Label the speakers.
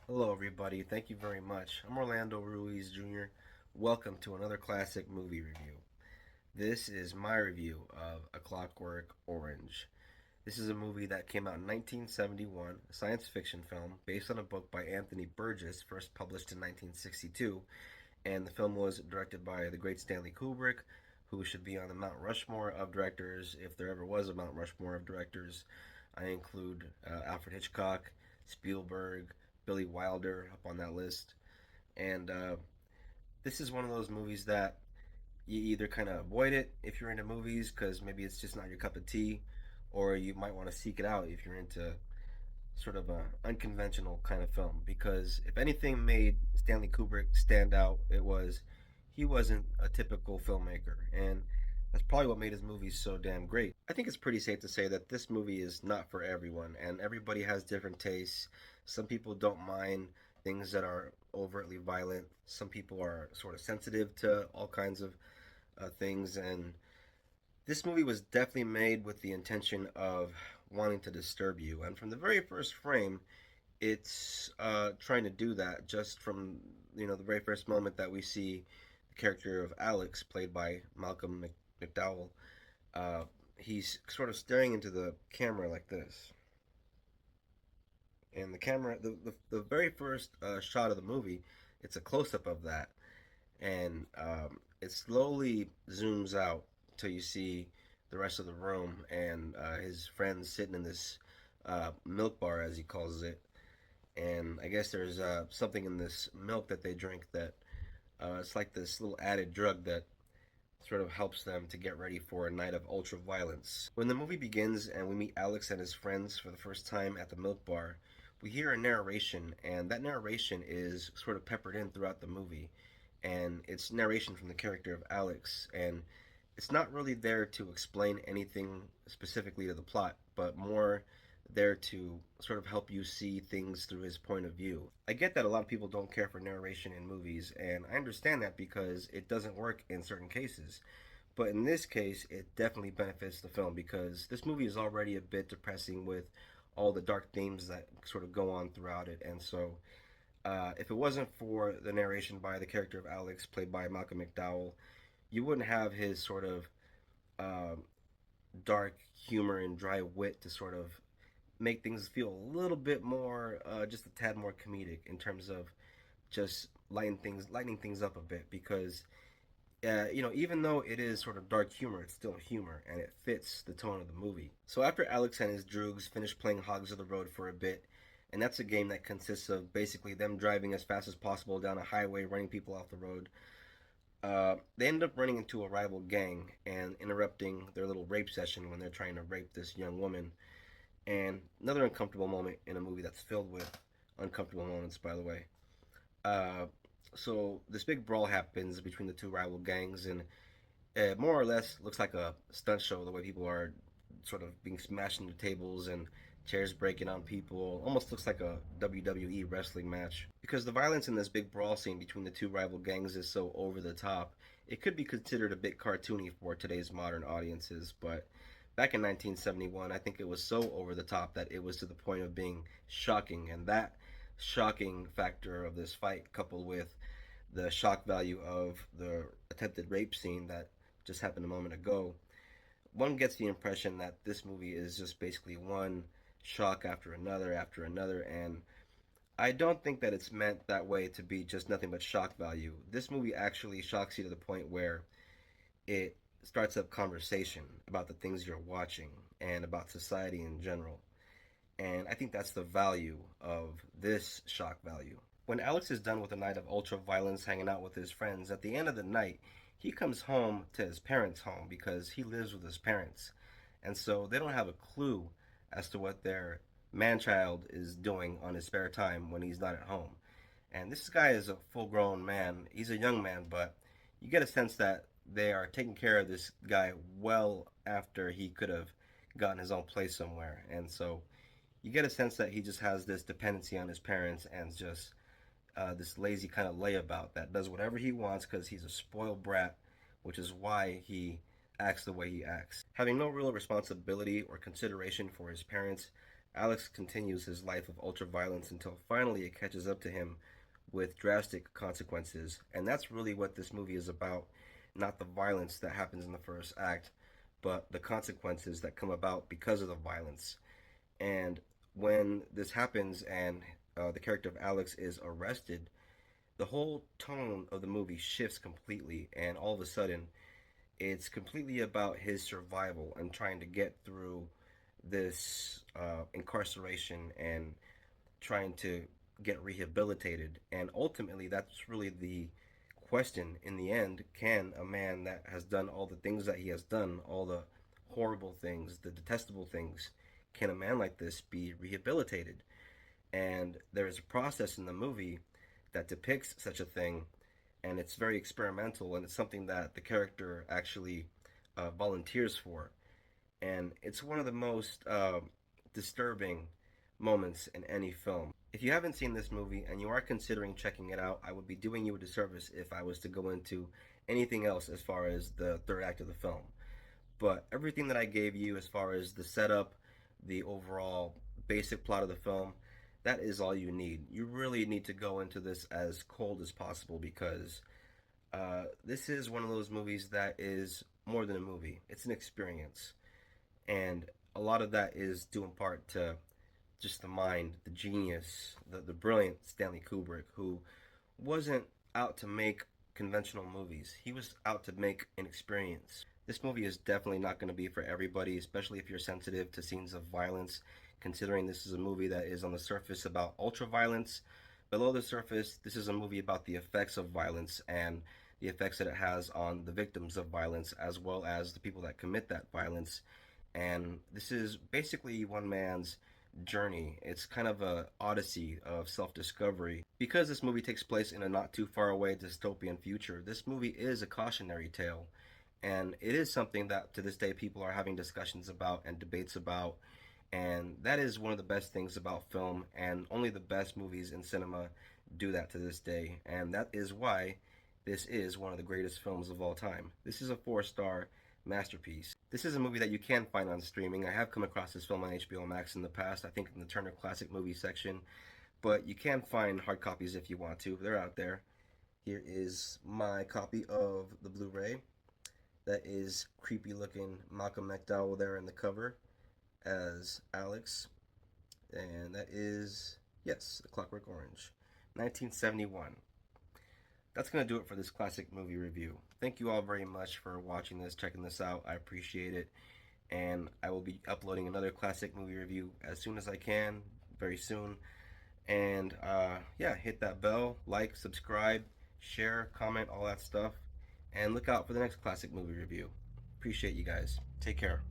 Speaker 1: Hello, everybody. Thank you very much. I'm Orlando Ruiz Jr. Welcome to another classic movie review. This is my review of A Clockwork Orange. This is a movie that came out in 1971, a science fiction film based on a book by Anthony Burgess, first published in 1962. And the film was directed by the great Stanley Kubrick, who should be on the Mount Rushmore of directors if there ever was a Mount Rushmore of directors. I include Alfred Hitchcock, Spielberg, Billy Wilder up on that list. And this is one of those movies that you either kind of avoid it if you're into movies because maybe it's just not your cup of tea, or you might want to seek it out if you're into sort of a unconventional kind of film. Because if anything made Stanley Kubrick stand out, it was he wasn't a typical filmmaker, and that's probably what made his movies so damn great. I think it's pretty safe to say that this movie is not for everyone, and everybody has different tastes. Some people don't mind things that are overtly violent. Some people are sort of sensitive to all kinds of things, and this movie was definitely made with the intention of wanting to disturb you. And from the very first frame, it's trying to do that just from the very first moment that we see the character of Alex, played by Malcolm McDowell. Uh, he's sort of staring into the camera like this, and the camera, the very first shot of the movie, it's a close up of that, and it slowly zooms out till you see the rest of the room and his friends sitting in this milk bar, as he calls it. And I guess there's something in this milk that they drink that it's like this little added drug that sort of helps them to get ready for a night of ultra violence. When the movie begins and we meet Alex and his friends for the first time at the milk bar, we hear a narration, and that narration is sort of peppered in throughout the movie. And it's narration from the character of Alex, and it's not really there to explain anything specifically to the plot, but more there to sort of help you see things through his point of view. I get that a lot of people don't care for narration in movies, and I understand that because it doesn't work in certain cases. But in this case, it definitely benefits the film because this movie is already a bit depressing with all the dark themes that sort of go on throughout it. And so, if it wasn't for the narration by the character of Alex, played by Malcolm McDowell, you wouldn't have his sort of um, dark humor and dry wit to sort of make things feel a little bit more, just a tad more comedic in terms of just lightening things up a bit. Because even though it is sort of dark humor, it's still humor and it fits the tone of the movie. So after Alex and his droogs finish playing Hogs of the Road for a bit, and that's a game that consists of basically them driving as fast as possible down a highway, running people off the road. They end up running into a rival gang and interrupting their little rape session when they're trying to rape this young woman. And another uncomfortable moment in a movie that's filled with uncomfortable moments, by the way. Uh, so this big brawl happens between the two rival gangs, and more or less looks like a stunt show. The way people are sort of being smashed into tables and chairs breaking on people, almost looks like a WWE wrestling match. Because the violence in this big brawl scene between the two rival gangs is so over the top, it could be considered a bit cartoony for today's modern audiences. But back in 1971, I think it was so over the top that it was to the point of being shocking, and that shocking factor of this fight, coupled with the shock value of the attempted rape scene that just happened a moment ago, one gets the impression that this movie is just basically one shock after another, and I don't think that it's meant that way to be just nothing but shock value. This movie actually shocks you to the point where it starts up conversation about the things you're watching and about society in general. And I think that's the value of this shock value. When Alex is done with a night of ultra violence hanging out with his friends, at the end of the night, he comes home to his parents' home because he lives with his parents. And so they don't have a clue as to what their man child is doing on his spare time when he's not at home. And this guy is a full grown man. He's a young man, but you get a sense that they are taking care of this guy well after he could have gotten his own place somewhere. And so you get a sense that he just has this dependency on his parents and just this lazy kind of layabout that does whatever he wants because he's a spoiled brat, which is why he acts the way he acts. Having no real responsibility or consideration for his parents, Alex continues his life of ultraviolence until finally it catches up to him with drastic consequences. And that's really what this movie is about. Not the violence that happens in the first act, but the consequences that come about because of the violence. And when this happens and the character of Alex is arrested, the whole tone of the movie shifts completely. And all of a sudden, it's completely about his survival and trying to get through this incarceration and trying to get rehabilitated. And ultimately, that's really the question in the end. Can a man that has done all the things that he has done, all the horrible things, the detestable things, can a man like this be rehabilitated? And there is a process in the movie that depicts such a thing, and it's very experimental, and it's something that the character actually volunteers for. And it's one of the most disturbing moments in any film. If you haven't seen this movie and you are considering checking it out, I would be doing you a disservice if I was to go into anything else as far as the third act of the film. But everything that I gave you as far as the setup, the overall basic plot of the film, that is all you need. You really need to go into this as cold as possible because this is one of those movies that is more than a movie. It's an experience. And a lot of that is due in part to just the mind, the genius, the brilliant Stanley Kubrick, who wasn't out to make conventional movies. He was out to make an experience. This movie is definitely not going to be for everybody, especially if you're sensitive to scenes of violence, considering this is a movie that is on the surface about ultra violence. Below the surface, this is a movie about the effects of violence and the effects that it has on the victims of violence as well as the people that commit that violence. And this is basically one man's journey. It's kind of a odyssey of self-discovery. Because this movie takes place in a not too far away dystopian future, this movie is a cautionary tale. And it is something that to this day people are having discussions about and debates about. And that is one of the best things about film, and only the best movies in cinema do that to this day. And that is why this is one of the greatest films of all time. This is a four-star masterpiece. This is a movie that you can find on streaming. I have come across this film on HBO Max in the past, I think in the Turner Classic Movie section, but you can find hard copies if you want to. They're out there. Here is my copy of the Blu-ray. That is creepy looking Malcom McDowell there in the cover as Alex. And that is, yes, The Clockwork Orange, 1971. That's going to do it for this classic movie review. Thank you all very much for watching this, checking this out. I appreciate it. And I will be uploading another classic movie review as soon as I can, very soon. And yeah, hit that bell, like, subscribe, share, comment, all that stuff. And look out for the next classic movie review. Appreciate you guys. Take care.